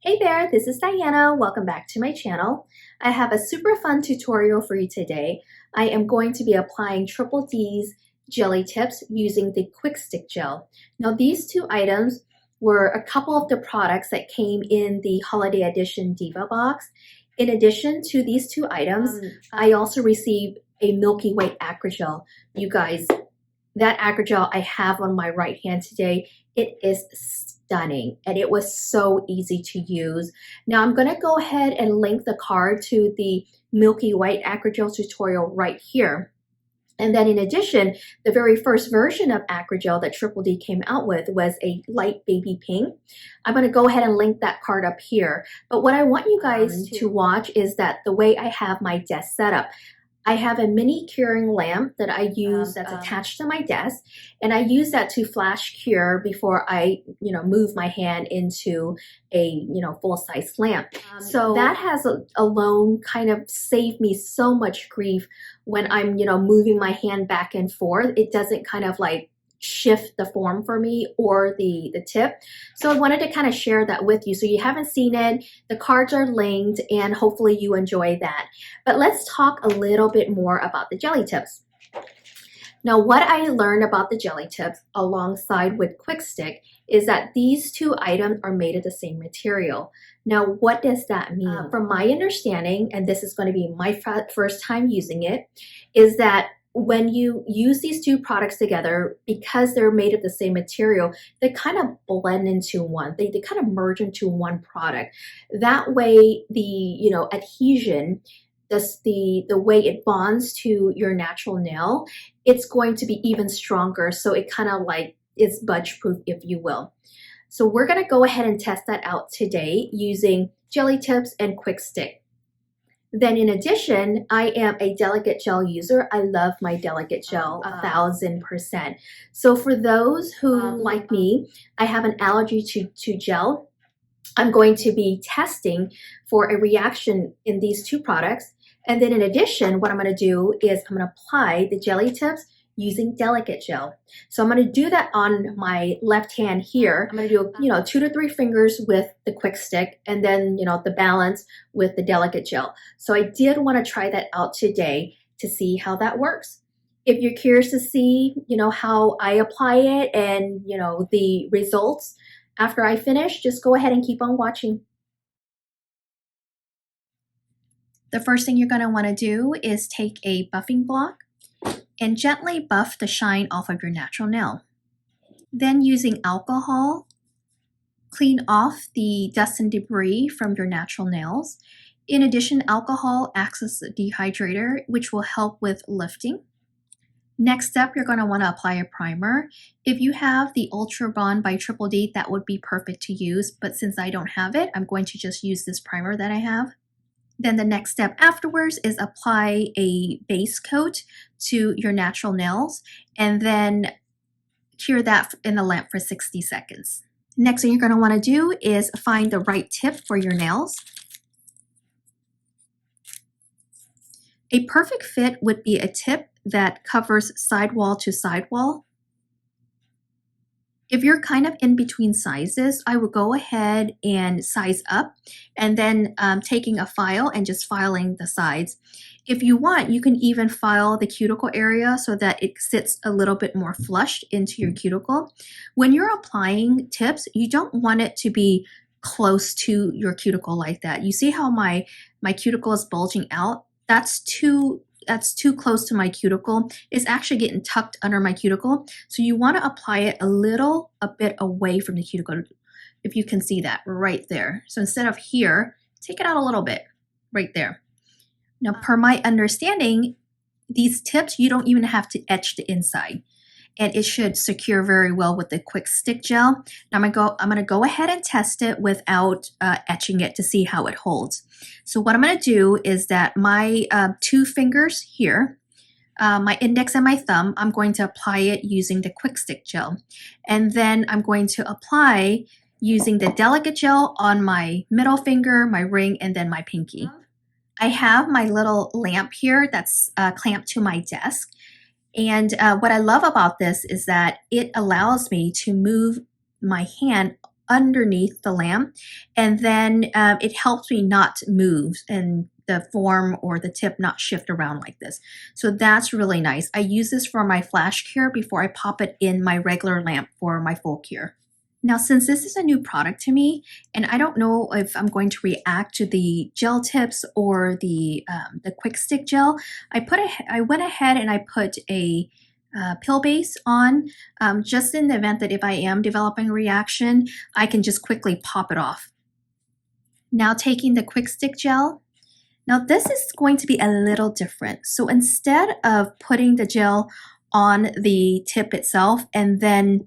Hey there, this is Diana. Welcome back to my channel. I have a super fun tutorial for you today. I am going to be applying Triple D's jelly tips using the Quick Stick Gel. Now these two items were a couple of the products that came in the Holiday Edition Diva box. In addition to these two items, I also received a Milky Way Acro Gel. You guys, that Acro Gel I have on my right hand today. It is stunning and it was so easy to use. Now I'm going to go ahead and link the card to the Milky White Acro Gel tutorial right here. And then in addition, the very first version of Acro Gel that Triple D came out with was a light baby pink. I'm going to go ahead and link that card up here. But what I want you guys to watch is that the way I have my desk set up. I have a mini curing lamp that I use that's attached to my desk, and I use that to flash cure before I, move my hand into a, full-size lamp. So that has alone kind of saved me so much grief when I'm, moving my hand back and forth. It doesn't kind of like shift the form for me or the tip. So I wanted to kind of share that with you. So you haven't seen it, the cards are linked, and hopefully you enjoy that. But let's talk a little bit more about the jelly tips. Now what I learned about the jelly tips alongside with Quick Stick is that these two items are made of the same material. Now what does that mean? From my understanding, and this is going to be my first time using it, is that when you use these two products together, because they're made of the same material, they kind of blend into one. They kind of merge into one product. That way, the adhesion, the way it bonds to your natural nail, it's going to be even stronger. So it kind of like is budge proof, if you will. So we're going to go ahead and test that out today using jelly tips and Quick Stick. Then in addition, I am a delicate gel user. I love my delicate gel 1000%. So for those who, like me, I have an allergy to gel, I'm going to be testing for a reaction in these two products. And then in addition, what I'm going to do is I'm going to apply the jelly tips using delicate gel. So I'm going to do that on my left hand here. I'm going to do, 2 to 3 fingers with the Quick Stick, and then, the balance with the delicate gel. So I did want to try that out today to see how that works. If you're curious to see, how I apply it and, the results after I finish, just go ahead and keep on watching. The first thing you're going to want to do is take a buffing block and gently buff the shine off of your natural nail. Then using alcohol, clean off the dust and debris from your natural nails. In addition, alcohol acts as a dehydrator, which will help with lifting. Next step, you're going to want to apply a primer. If you have the Ultra Bond by Triple D, that would be perfect to use, but since I don't have it, I'm going to just use this primer that I have. Then the next step afterwards is apply a base coat to your natural nails and then cure that in the lamp for 60 seconds. Next thing you're going to want to do is find the right tip for your nails. A perfect fit would be a tip that covers sidewall to sidewall. If you're kind of in between sizes, I would go ahead and size up and then taking a file and just filing the sides. If you want, you can even file the cuticle area so that it sits a little bit more flush into your cuticle. When you're applying tips, you don't want it to be close to your cuticle like that. You see how my cuticle is bulging out? That's too close to my cuticle. It's actually getting tucked under my cuticle. So you want to apply it a bit away from the cuticle. If you can see that right there. So instead of here, take it out a little bit right there. Now, per my understanding, these tips, you don't even have to etch the inside. And it should secure very well with the Quick Stick Gel. Now I'm gonna go ahead and test it without etching it to see how it holds. So what I'm gonna do is that my 2 fingers here, my index and my thumb, I'm going to apply it using the Quick Stick Gel. And then I'm going to apply using the delicate gel on my middle finger, my ring, and then my pinky. I have my little lamp here that's clamped to my desk. And what I love about this is that it allows me to move my hand underneath the lamp, and then it helps me not move and the form or the tip not shift around like this. So that's really nice. I use this for my flash cure before I pop it in my regular lamp for my full cure. Now, since this is a new product to me, and I don't know if I'm going to react to the gel tips or the quick stick gel, I went ahead and I put a pill base on, just in the event that if I am developing a reaction, I can just quickly pop it off. Now taking the quick stick gel. Now this is going to be a little different. So instead of putting the gel on the tip itself and then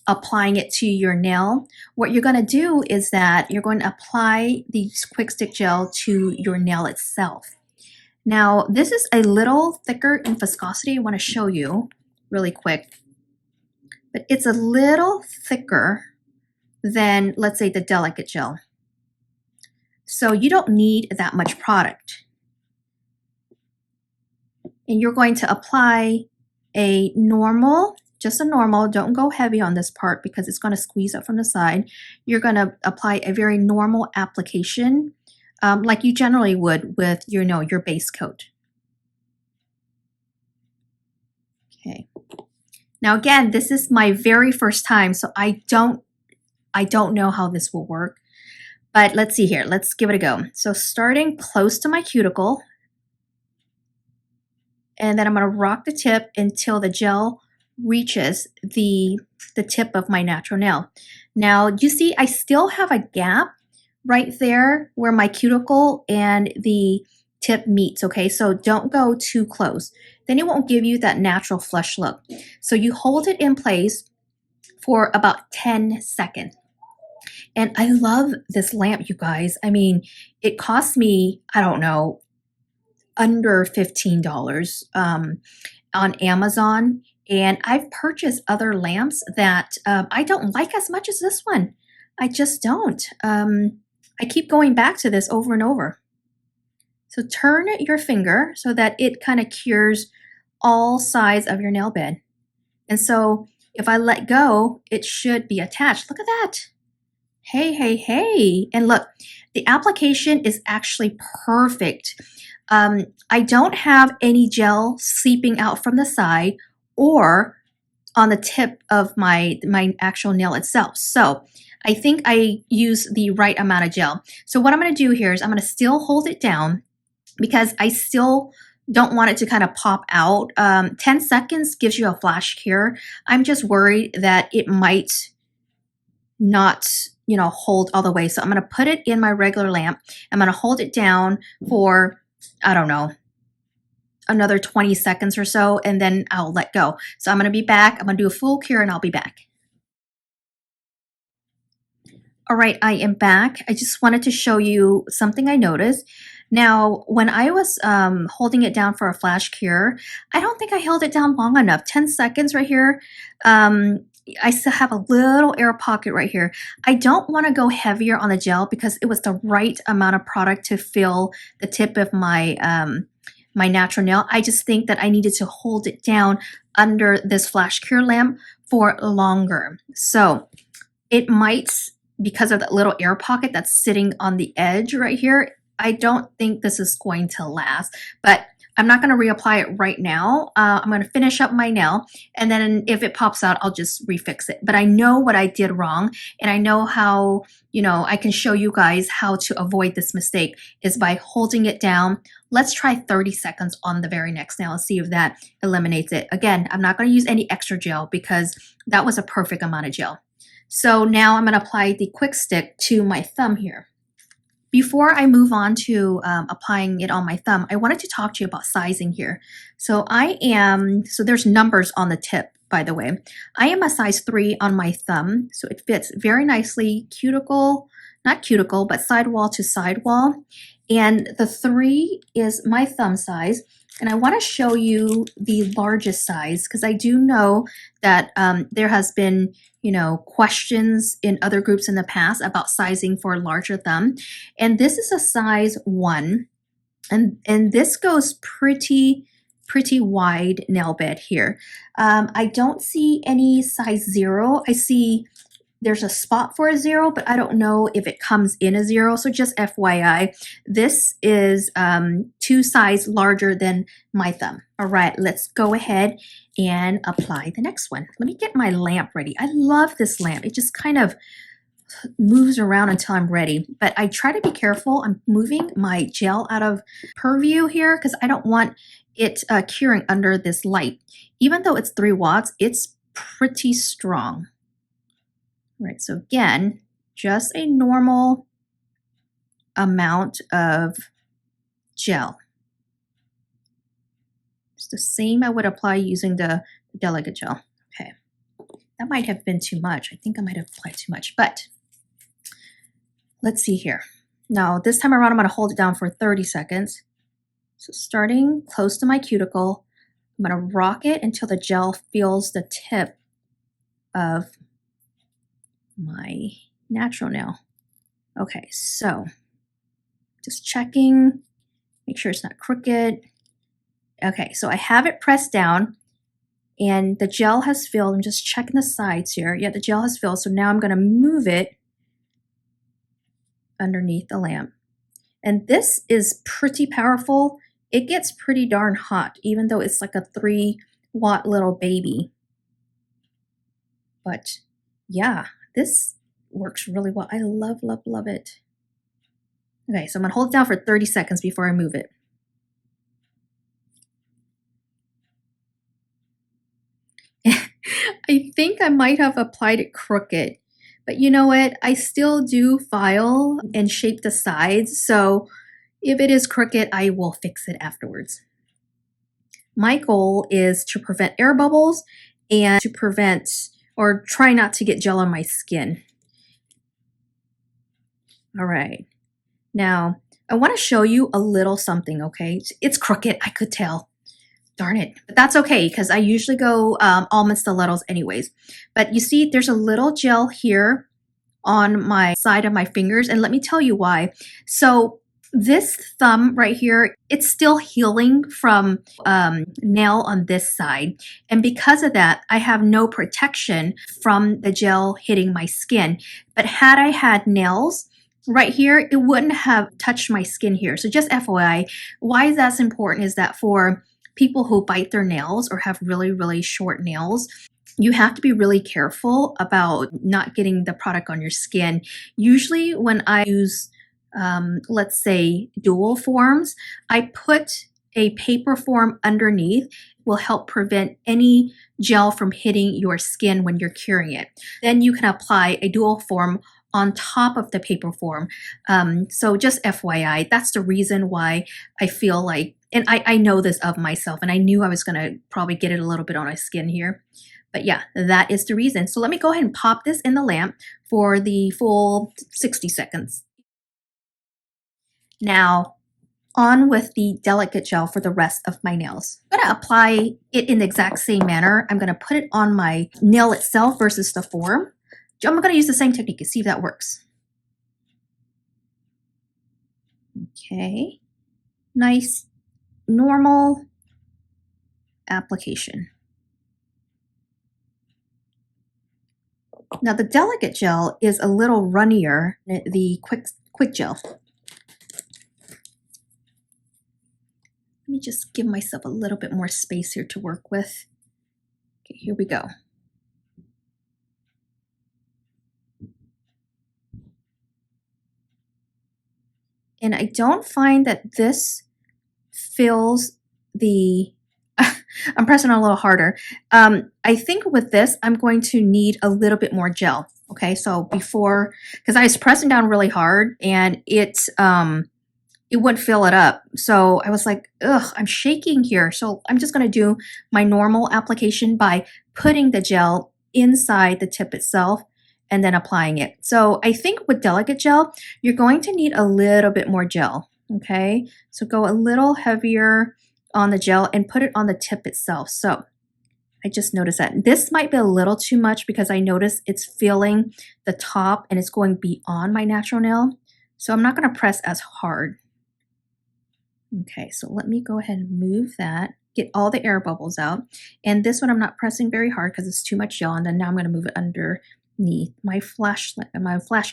applying it to your nail, what you're going to do is that you're going to apply the quick stick gel to your nail itself. Now this is a little thicker in viscosity. I want to show you really quick, but it's a little thicker than, let's say, the delicate gel. So you don't need that much product. And you're going to apply a normal, just a normal, don't go heavy on this part because it's going to squeeze up from the side. You're going to apply a very normal application, like you generally would with your base coat. Okay. Now again, this is my very first time, so I don't know how this will work. But let's see here. Let's give it a go. So starting close to my cuticle, and then I'm going to rock the tip until the gel reaches the tip of my natural nail. Now you see I still have a gap right there where my cuticle and the tip meets, okay? So don't go too close. Then it won't give you that natural flush look. So you hold it in place for about 10 seconds. And I love this lamp, you guys. I mean, it cost me, I don't know, under $15 on Amazon. And I've purchased other lamps that I don't like as much as this one. I just don't. I keep going back to this over and over. So turn your finger so that it kind of cures all sides of your nail bed. And so if I let go, it should be attached. Look at that. Hey, hey, hey. And look, the application is actually perfect. I don't have any gel seeping out from the side or on the tip of my actual nail itself. So I think I use the right amount of gel. So what I'm going to do here is I'm going to still hold it down because I still don't want it to kind of pop out. 10 seconds gives you a flash cure. I'm just worried that it might not, hold all the way. So I'm going to put it in my regular lamp. I'm going to hold it down for, I don't know, another 20 seconds or so, and then I'll let go. So I'm going to be back. I'm going to do a full cure and I'll be back. All right, I am back. I just wanted to show you something I noticed. Now, when I was holding it down for a flash cure, I don't think I held it down long enough. 10 seconds right here. I still have a little air pocket right here. I don't want to go heavier on the gel because it was the right amount of product to fill the tip of my my natural nail. I just think that I needed to hold it down under this flash cure lamp for longer. So it might, because of that little air pocket that's sitting on the edge right here, I don't think this is going to last, but I'm not going to reapply it right now. I'm going to finish up my nail, and then if it pops out, I'll just refix it. But I know what I did wrong, and I know how, I can show you guys how to avoid this mistake is by holding it down. Let's try 30 seconds on the very next nail and see if that eliminates it. Again, I'm not going to use any extra gel because that was a perfect amount of gel. So now I'm going to apply the quick stick to my thumb here. Before I move on to applying it on my thumb, I wanted to talk to you about sizing here. So there's numbers on the tip, by the way. I am a size 3 on my thumb, so it fits very nicely not cuticle, but sidewall to sidewall. And the 3 is my thumb size. And I want to show you the largest size because I do know that there has been, questions in other groups in the past about sizing for a larger thumb. And this is a size 1. And this goes pretty wide nail bed here. I don't see any size 0. I see there's a spot for a 0, but I don't know if it comes in a 0. So just FYI, this is 2 size larger than my thumb. All right, let's go ahead and apply the next one. Let me get my lamp ready. I love this lamp. It just kind of moves around until I'm ready, but I try to be careful. I'm moving my gel out of purview here because I don't want it curing under this light. Even though it's 3 watts, it's pretty strong. All right, so again, just a normal amount of gel. It's the same I would apply using the delicate gel. Okay, that might have been too much. I think I might have applied too much, but let's see here. Now, this time around, I'm going to hold it down for 30 seconds. So starting close to my cuticle, I'm going to rock it until the gel feels the tip of my natural nail. Okay, so just checking, make sure it's not crooked. Okay, so I have it pressed down and the gel has filled. I'm just checking the sides here. Yeah, the gel has filled. So now I'm going to move it underneath the lamp. And this is pretty powerful. It gets pretty darn hot, even though it's like a 3-watt little baby. But yeah, this works really well. I love, love, love it. Okay, so I'm gonna hold it down for 30 seconds before I move it. I think I might have applied it crooked, but you know what? I still do file and shape the sides, so if it is crooked, I will fix it afterwards. My goal is to prevent air bubbles and to prevent or try not to get gel on my skin. All right. Now, I want to show you a little something, okay? It's crooked, I could tell. Darn it. But that's okay, because I usually go almond stilettos anyways. But you see, there's a little gel here on my side of my fingers, and let me tell you why. So this thumb right here, it's still healing from nail on this side. And because of that, I have no protection from the gel hitting my skin. But had I had nails right here, it wouldn't have touched my skin here. So just FYI, why that's important is that for people who bite their nails or have really, really short nails, you have to be really careful about not getting the product on your skin. Usually when I use let's say dual forms, I put a paper form underneath. It will help prevent any gel from hitting your skin when you're curing it. Then you can apply a dual form on top of the paper form. So just FYI, that's the reason why I feel like, and I know this of myself, and I knew I was gonna probably get it a little bit on my skin here. But yeah, that is the reason. So let me go ahead and pop this in the lamp for the full 60 seconds. Now, on with the delicate gel for the rest of my nails. I'm going to apply it in the exact same manner. I'm going to put it on my nail itself versus the form. I'm going to use the same technique and see if that works. Okay, nice, normal application. Now the delicate gel is a little runnier than the quick gel. Let me just give myself a little bit more space here to work with. Okay, here we go. And I don't find that this fills the, I'm pressing a little harder. I think with this, I'm going to need a little bit more gel. Okay, so before, because I was pressing down really hard and it wouldn't fill it up. So I was like, ugh, I'm shaking here. So I'm just gonna do my normal application by putting the gel inside the tip itself and then applying it. So I think with delicate gel, you're going to need a little bit more gel, okay? So go a little heavier on the gel and put it on the tip itself. So I just noticed that this might be a little too much because I noticed it's filling the top and it's going beyond my natural nail. So I'm not gonna press as hard. Okay, so let me go ahead and move that, get all the air bubbles out. And this one I'm not pressing very hard because it's too much gel, and then now I'm going to move it under my flash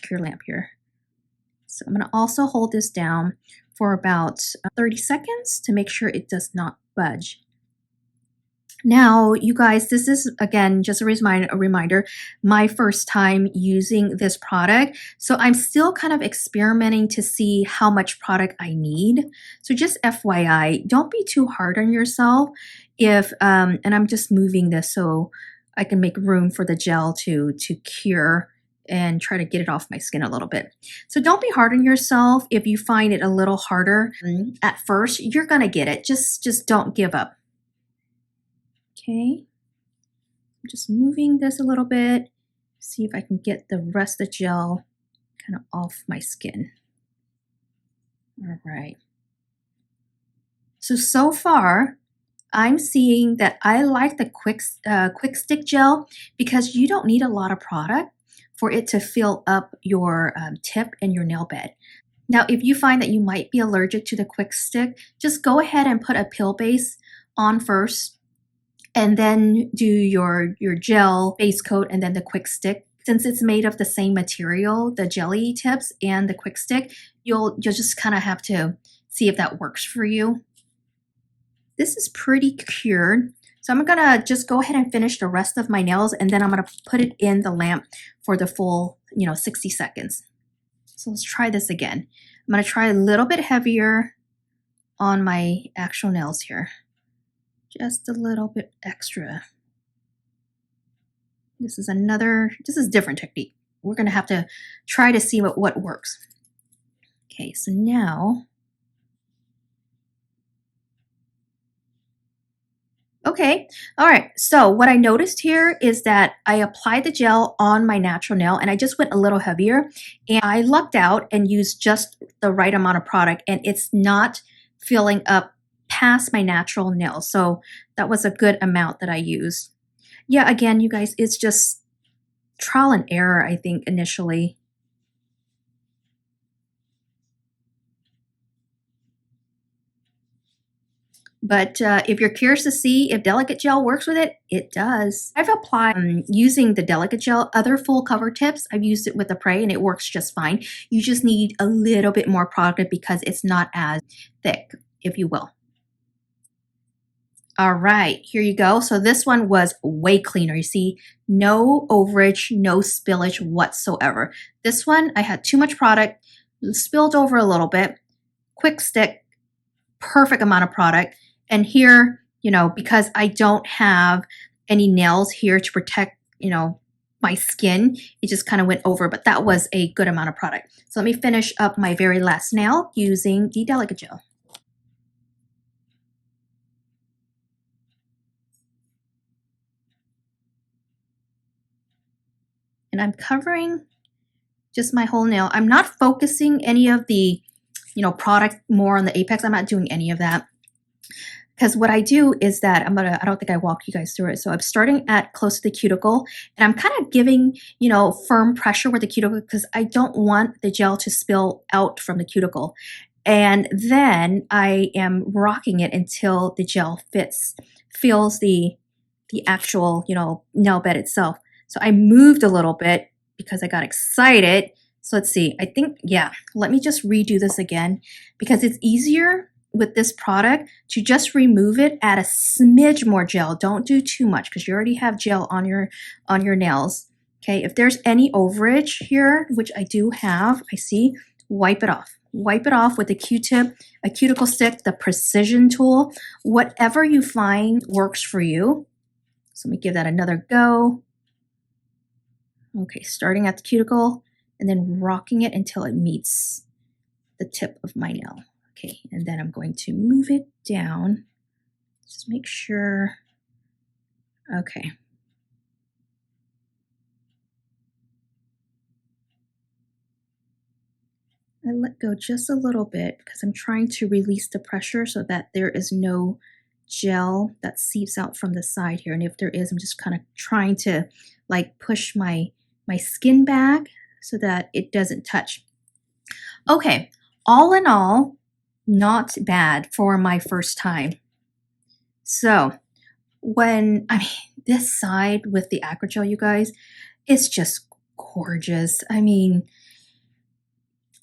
cure lamp here. So I'm going to also hold this down for about 30 seconds to make sure it does not budge. Now, you guys, this is, again, just a reminder, my first time using this product. So I'm still kind of experimenting to see how much product I need. So just FYI, don't be too hard on yourself if, and I'm just moving this so I can make room for the gel to cure and try to get it off my skin a little bit. So don't be hard on yourself if you find it a little harder at first. You're gonna get it. Just don't give up. Okay, I'm just moving this a little bit, see if I can get the rest of the gel kind of off my skin. All right. So far, I'm seeing that I like the quick stick gel because you don't need a lot of product for it to fill up your tip and your nail bed. Now, if you find that you might be allergic to the quick stick, just go ahead and put a pill base on first, and then do your gel base coat and then the quick stick. Since it's made of the same material, the jelly tips and the quick stick, you'll just kind of have to see if that works for you. This is pretty cured. So I'm gonna just go ahead and finish the rest of my nails, and then I'm gonna put it in the lamp for the full 60 seconds. So let's try this again. I'm gonna try a little bit heavier on my actual nails here. Just a little bit extra. This is a different technique. We're gonna have to try to see what works. Okay, so now, okay, all right. So what I noticed here is that I applied the gel on my natural nail and I just went a little heavier, and I lucked out and used just the right amount of product, and it's not filling up past my natural nail. So that was a good amount that I used. Yeah, again, you guys, it's just trial and error, I think, initially. But if you're curious to see if delicate gel works with it, it does. I've applied using the delicate gel other full cover tips. I've used it with the Prey and it works just fine. You just need a little bit more product because it's not as thick, if you will. All right, here you go. So this one was way cleaner. You see, no overage, no spillage whatsoever. This one, I had too much product, spilled over a little bit, quick stick, perfect amount of product. And here, because I don't have any nails here to protect, my skin, it just kind of went over, but that was a good amount of product. So let me finish up my very last nail using the delicate gel. And I'm covering just my whole nail. I'm not focusing any of the, product more on the apex. I'm not doing any of that. Because what I do is that I don't think I walked you guys through it. So I'm starting at close to the cuticle, and I'm kind of giving, firm pressure with the cuticle because I don't want the gel to spill out from the cuticle. And then I am rocking it until the gel feels the actual, nail bed itself. So I moved a little bit because I got excited. So let's see, I think, yeah, let me just redo this again because it's easier with this product to just remove it, add a smidge more gel. Don't do too much because you already have gel on your nails. Okay, if there's any overage here, which I do have, I see, wipe it off. Wipe it off with a Q-tip, a cuticle stick, the precision tool, whatever you find works for you. So let me give that another go. Okay, starting at the cuticle and then rocking it until it meets the tip of my nail. Okay, and then I'm going to move it down. Just make sure. Okay. I let go just a little bit because I'm trying to release the pressure so that there is no gel that seeps out from the side here. And if there is, I'm just kind of trying to like push my skin back so that it doesn't touch. Okay, all in all, not bad for my first time. So this side with the Acro gel, you guys, it's just gorgeous. I mean,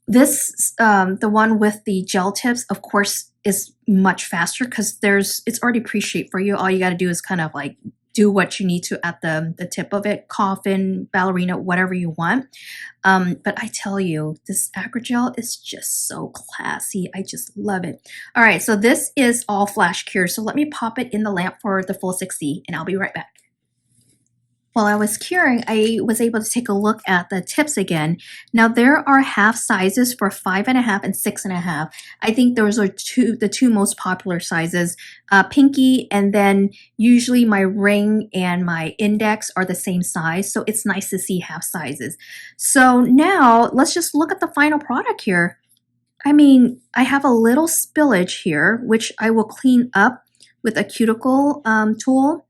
this, the one with the gel tips, of course, is much faster because it's already pre-shaped for you. All you got to do is kind of like do what you need to at the tip of it, coffin, ballerina, whatever you want. But I tell you, this Acro gel is just so classy. I just love it. All right, so this is all flash cured. So let me pop it in the lamp for the full 60 and I'll be right back. While I was curing, I was able to take a look at the tips again. Now there are half sizes for 5.5 and 6.5. I think those are the two most popular sizes, pinky, and then usually my ring and my index are the same size. So it's nice to see half sizes. So now let's just look at the final product here. I mean, I have a little spillage here, which I will clean up with a cuticle tool.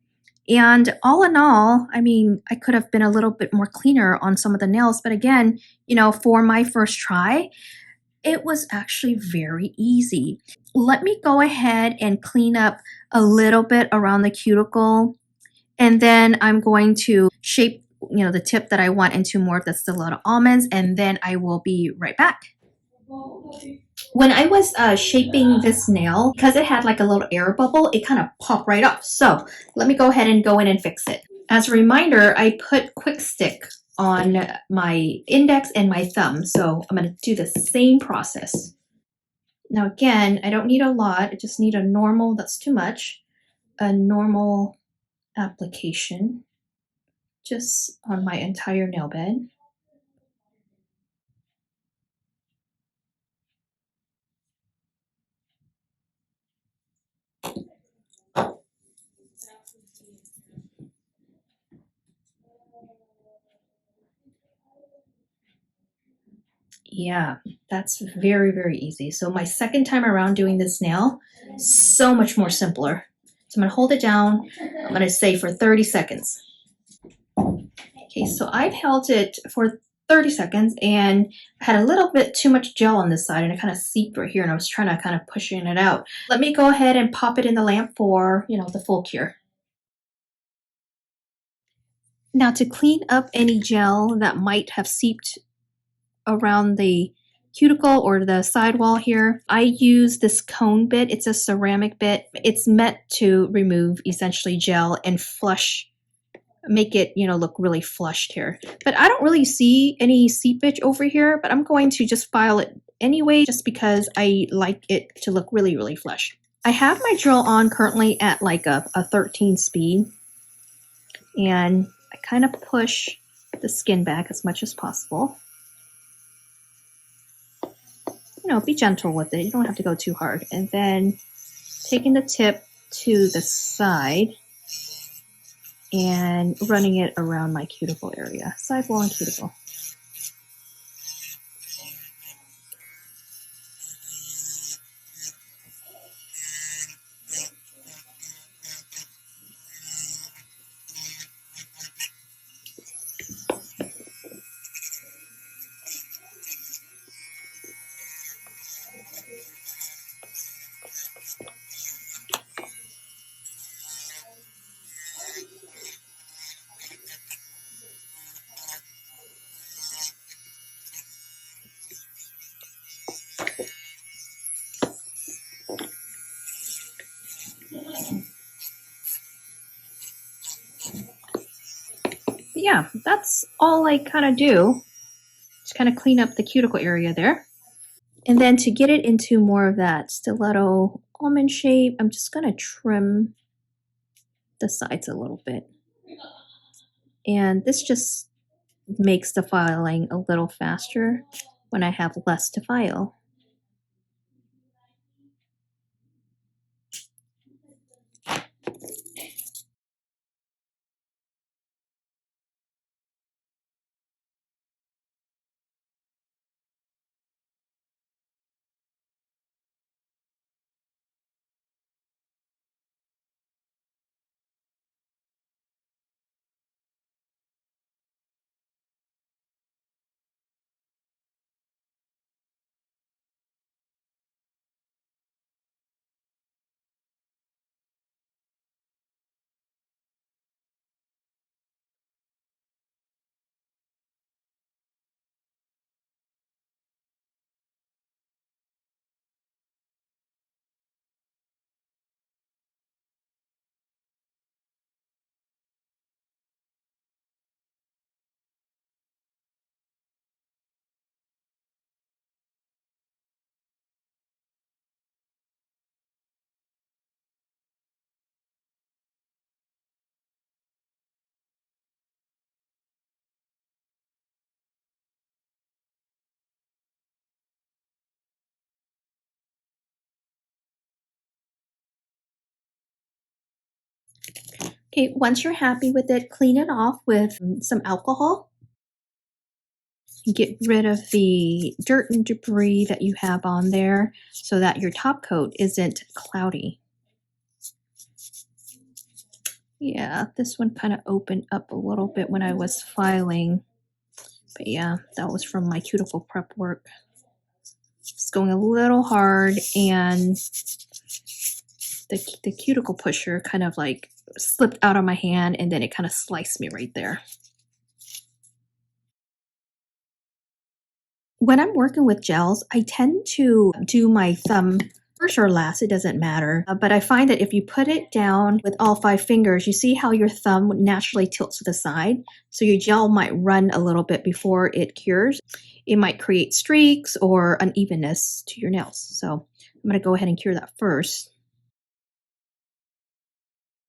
And all in all, I mean, I could have been a little bit more cleaner on some of the nails, but again, you know, for my first try, it was actually very easy. Let me go ahead and clean up a little bit around the cuticle, and then I'm going to shape, you know, the tip that I want into more of the stiletto almonds, and then I will be right back. When I was shaping this nail, because it had like a little air bubble, it kind of popped right off. So let me go ahead and go in and fix it. As a reminder, I put quick stick on my index and my thumb. So I'm going to do the same process. Now again, I don't need a lot. I just need a normal, that's too much, a normal application just on my entire nail bed. Yeah, that's very, very easy. So my second time around doing this nail, so much more simpler. So I'm gonna hold it down. I'm gonna say for 30 seconds. Okay, so I've held it for 30 seconds and I had a little bit too much gel on this side and it kind of seeped right here and I was trying to kind of pushing it out. Let me go ahead and pop it in the lamp for, you know, the full cure. Now to clean up any gel that might have seeped around the cuticle or the sidewall here, I use this cone bit. It's a ceramic bit. It's meant to remove essentially gel and flush, make it, you know, look really flushed here. But I don't really see any seepage over here, but I'm going to just file it anyway just because I like it to look really, really flush. I have my drill on currently at like a 13 speed, and I kind of push the skin back as much as possible. You know, be gentle with it. You don't have to go too hard. And then taking the tip to the side and running it around my cuticle area, sidewall and cuticle. But yeah, that's all I kind of do. Just kind of clean up the cuticle area there. And then to get it into more of that stiletto almond shape, I'm just going to trim the sides a little bit. And this just makes the filing a little faster when I have less to file. Okay, once you're happy with it, clean it off with some alcohol. Get rid of the dirt and debris that you have on there so that your top coat isn't cloudy. Yeah, this one kind of opened up a little bit when I was filing. But yeah, that was from my cuticle prep work. It's going a little hard, and the cuticle pusher kind of like slipped out of my hand, and then it kind of sliced me right there. When I'm working with gels, I tend to do my thumb first or last, it doesn't matter. But I find that if you put it down with all 5 fingers, you see how your thumb naturally tilts to the side. So your gel might run a little bit before it cures. It might create streaks or unevenness to your nails. So I'm going to go ahead and cure that first.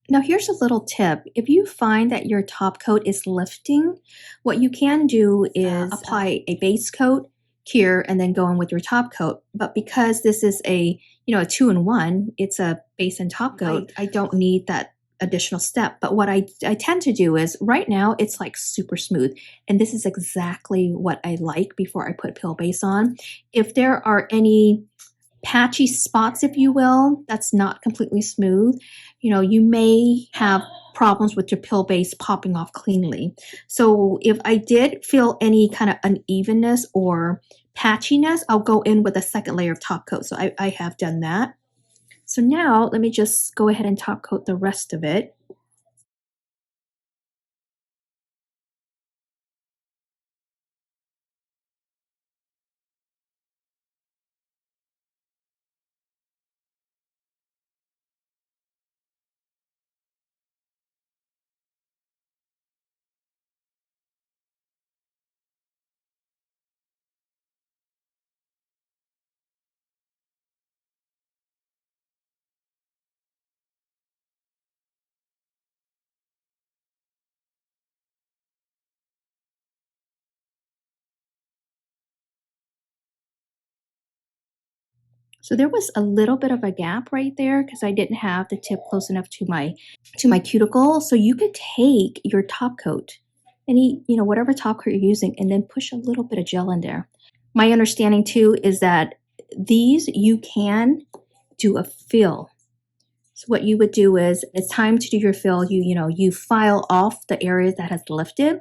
Now here's a little tip. If you find that your top coat is lifting, what you can do is apply a base coat, cure, and then go in with your top coat. But because this is a 2-in-1, it's a base and top coat, I don't need that additional step. But what I tend to do is right now it's like super smooth, and this is exactly what I like before I put pill base on. If there are any patchy spots, if you will, that's not completely smooth, you may have problems with your pill base popping off cleanly. So if I did feel any kind of unevenness or patchiness, I'll go in with a second layer of top coat. So I have done that. So now let me just go ahead and top coat the rest of it. So there was a little bit of a gap right there because I didn't have the tip close enough to my cuticle. So you could take your top coat, any, whatever top coat you're using, and then push a little bit of gel in there. My understanding too is that these you can do a fill. So what you would do is it's time to do your fill. You file off the areas that has lifted,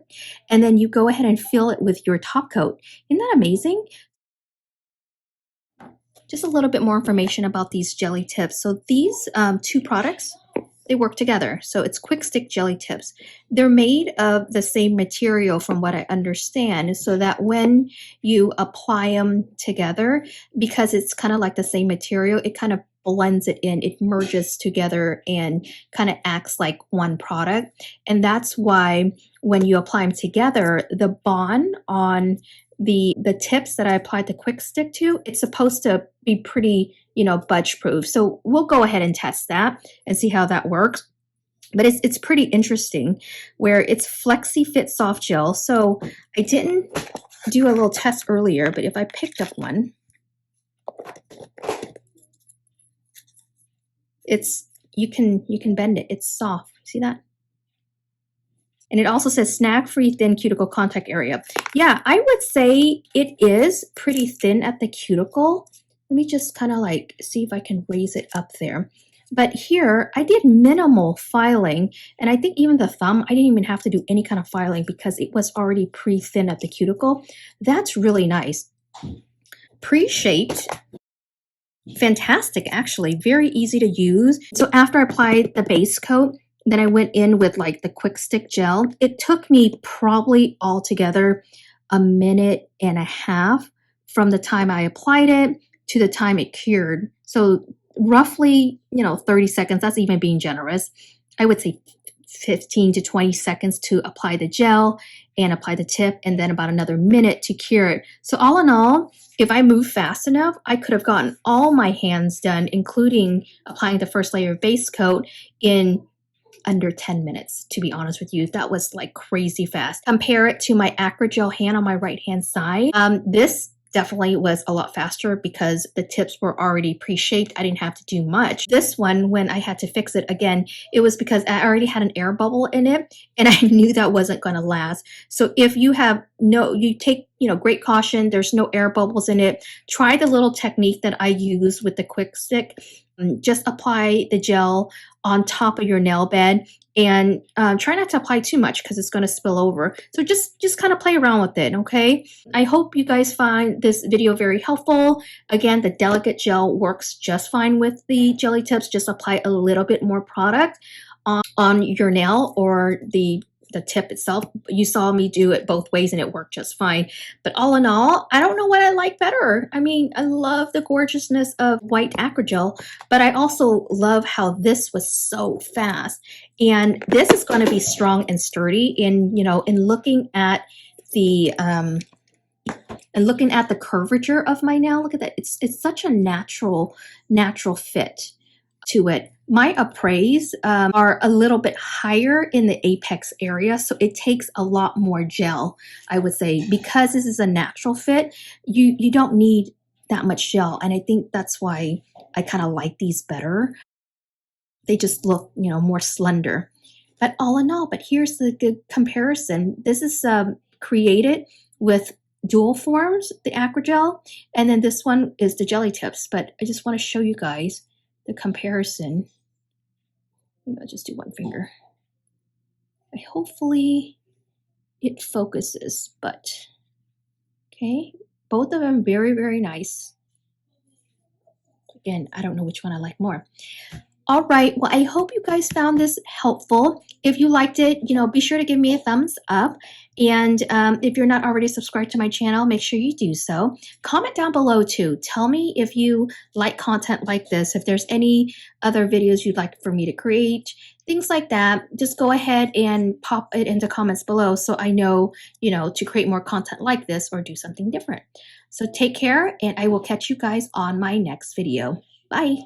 and then you go ahead and fill it with your top coat. Isn't that amazing? Just a little bit more information about these jelly tips. So these 2 products, they work together. So it's quick stick jelly tips. They're made of the same material from what I understand, so that when you apply them together, because it's kind of like the same material, it kind of blends it in, it merges together and kind of acts like one product. And that's why when you apply them together, the bond on the tips that I applied the quick stick to, it's supposed to be pretty, budge proof. So we'll go ahead and test that and see how that works. But it's pretty interesting where it's Flexi Fit Soft Gel. So I didn't do a little test earlier, but if I picked up one, you can bend it. It's soft. See that? And it also says snag-free thin cuticle contact area. Yeah, I would say it is pretty thin at the cuticle. Let me just kind of like see if I can raise it up there. But here, I did minimal filing, and I think even the thumb, I didn't even have to do any kind of filing because it was already pre-thin at the cuticle. That's really nice. Pre-shaped. Fantastic, actually. Very easy to use. So after I applied the base coat, then I went in with like the quick stick gel. It took me probably altogether a minute and a half from the time I applied it to the time it cured. So roughly, 30 seconds. That's even being generous. I would say 15 to 20 seconds to apply the gel and apply the tip, and then about another minute to cure it. So all in all, if I moved fast enough, I could have gotten all my hands done, including applying the first layer of base coat, in under 10 minutes, to be honest with you. That was like crazy fast. Compare it to my Acro gel hand on my right hand side. This definitely was a lot faster because the tips were already pre-shaped. I didn't have to do much. This one, when I had to fix it again, it was because I already had an air bubble in it and I knew that wasn't going to last. So if you have you take, great caution, there's no air bubbles in it. Try the little technique that I use with the quick stick. Just apply the gel on top of your nail bed and try not to apply too much because it's going to spill over. So just kind of play around with it, okay? I hope you guys find this video very helpful. Again, the delicate gel works just fine with the jelly tips. Just apply a little bit more product on your nail or the tip itself. You saw me do it both ways and it worked just fine. But all in all, I don't know what I like better. I mean, I love the gorgeousness of white Acro gel, but I also love how this was so fast. And this is going to be strong and sturdy in looking at the curvature of my nail. Look at that. It's such a natural fit to it. My appraise are a little bit higher in the apex area, so it takes a lot more gel, I would say. Because this is a natural fit, you don't need that much gel, and I think that's why I kind of like these better. They just look, more slender. But all in all, here's the good comparison. This is created with dual forms, the Acro gel, and then this one is the jelly tips. But I just want to show you guys the comparison. Maybe I'll just do one finger. Hopefully it focuses, but okay. Both of them very, very nice. Again, I don't know which one I like more. All right, well, I hope you guys found this helpful. If you liked it, be sure to give me a thumbs up. And if you're not already subscribed to my channel, make sure you do so. Comment down below too. Tell me if you like content like this, if there's any other videos you'd like for me to create, things like that. Just go ahead and pop it into comments below so I know, to create more content like this or do something different. So take care, and I will catch you guys on my next video. Bye.